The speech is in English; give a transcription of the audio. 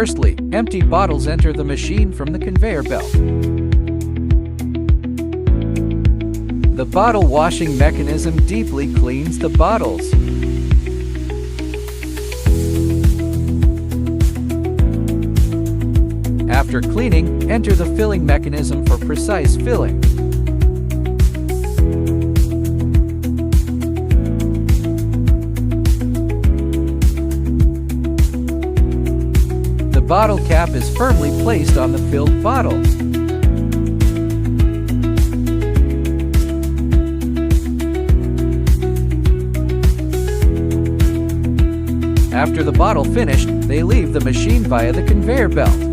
Firstly, empty bottles enter the machine from the conveyor belt. The bottle washing mechanism deeply cleans the bottles. After cleaning, enter the filling mechanism for precise filling. The bottle cap is firmly placed on the filled bottle. After the bottle finished, they leave the machine via the conveyor belt.